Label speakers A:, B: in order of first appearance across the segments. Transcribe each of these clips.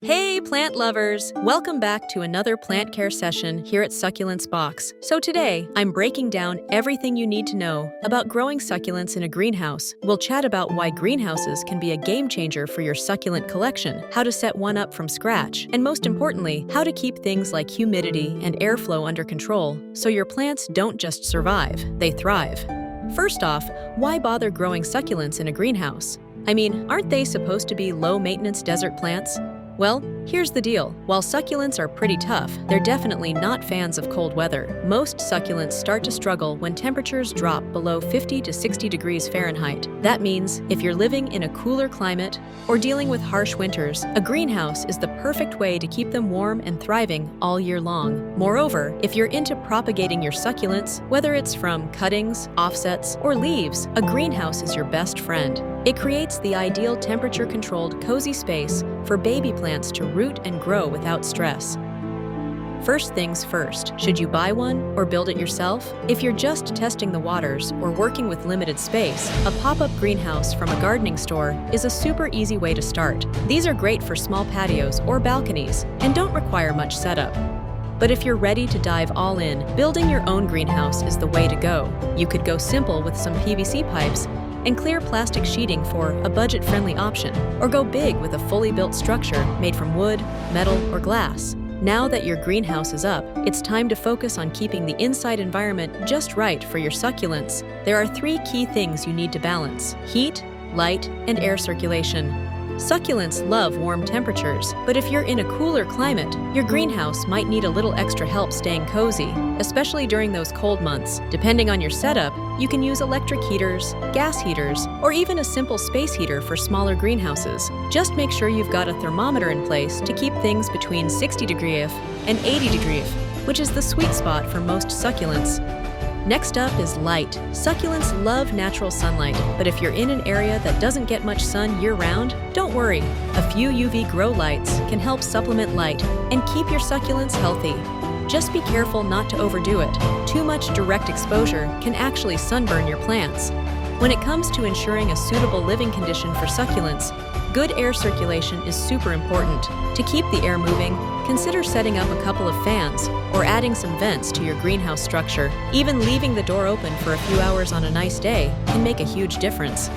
A: Hey, plant lovers! Welcome back to another plant care session here at Succulents Box. So today, I'm breaking down everything you need to know about growing succulents in a greenhouse. We'll chat about why greenhouses can be a game changer for your succulent collection, how to set one up from scratch, and most importantly, how to keep things like humidity and airflow under control so your plants don't just survive, they thrive. First off, why bother growing succulents in a greenhouse? I mean, aren't they supposed to be low-maintenance desert plants? Well, here's the deal. While succulents are pretty tough, they're definitely not fans of cold weather. Most succulents start to struggle when temperatures drop below 50 to 60 degrees Fahrenheit. That means if you're living in a cooler climate or dealing with harsh winters, a greenhouse is the perfect way to keep them warm and thriving all year long. Moreover, if you're into propagating your succulents, whether it's from cuttings, offsets, or leaves, a greenhouse is your best friend. It creates the ideal temperature-controlled, cozy space for baby plants to root and grow without stress. First things first, should you buy one or build it yourself? If you're just testing the waters or working with limited space, a pop-up greenhouse from a gardening store is a super easy way to start. These are great for small patios or balconies and don't require much setup. But if you're ready to dive all in, building your own greenhouse is the way to go. You could go simple with some PVC pipes and clear plastic sheeting for a budget-friendly option, or go big with a fully built structure made from wood, metal, or glass. Now that your greenhouse is up, it's time to focus on keeping the inside environment just right for your succulents. There are 3 key things you need to balance: heat, light, and air circulation. Succulents love warm temperatures, but if you're in a cooler climate, your greenhouse might need a little extra help staying cozy, especially during those cold months. Depending on your setup, you can use electric heaters, gas heaters, or even a simple space heater for smaller greenhouses. Just make sure you've got a thermometer in place to keep things between 60 degrees and 80 degrees, which is the sweet spot for most succulents. Next up is light. Succulents love natural sunlight, but if you're in an area that doesn't get much sun year-round, don't worry. A few UV grow lights can help supplement light and keep your succulents healthy. Just be careful not to overdo it. Too much direct exposure can actually sunburn your plants. When it comes to ensuring a suitable living condition for succulents, good air circulation is super important. To keep the air moving, consider setting up a couple of fans or adding some vents to your greenhouse structure. Even leaving the door open for a few hours on a nice day can make a huge difference.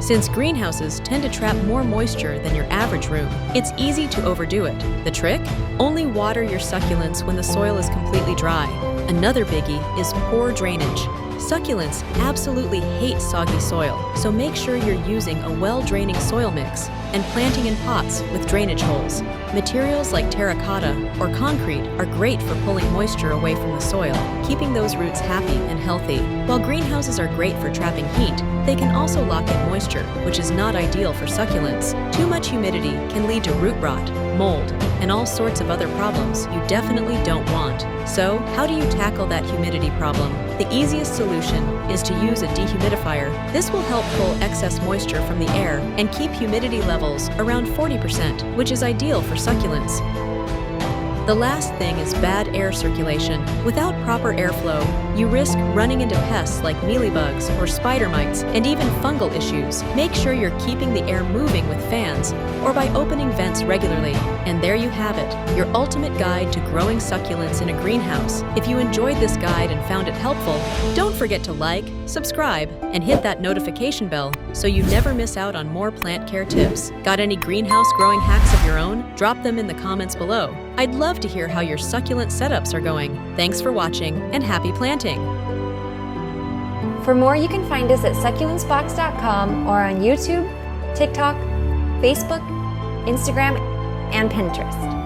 A: Since greenhouses tend to trap more moisture than your average room, it's easy to overdo it. The trick? Only water your succulents when the soil is completely dry. Another biggie is poor drainage. Succulents absolutely hate soggy soil, so make sure you're using a well-draining soil mix and planting in pots with drainage holes. Materials like terracotta or concrete are great for pulling moisture away from the soil, keeping those roots happy and healthy. While greenhouses are great for trapping heat, they can also lock in moisture, which is not ideal for succulents. Too much humidity can lead to root rot, mold, and all sorts of other problems you definitely don't want. So, how do you tackle that humidity problem? The easiest solution is to use a dehumidifier. This will help pull excess moisture from the air and keep humidity levels around 40%, which is ideal for succulents. The last thing is bad air circulation. Without proper airflow, you risk running into pests like mealybugs or spider mites and even fungal issues. Make sure you're keeping the air moving with fans or by opening vents regularly. And there you have it, your ultimate guide to growing succulents in a greenhouse. If you enjoyed this guide and found it helpful, don't forget to like, subscribe, and hit that notification bell so you never miss out on more plant care tips. Got any greenhouse growing hacks of your own? Drop them in the comments below. I'd love to hear how your succulent setups are going. Thanks for watching and happy planting!
B: For more, you can find us at succulentsbox.com or on YouTube, TikTok, Facebook, Instagram, and Pinterest.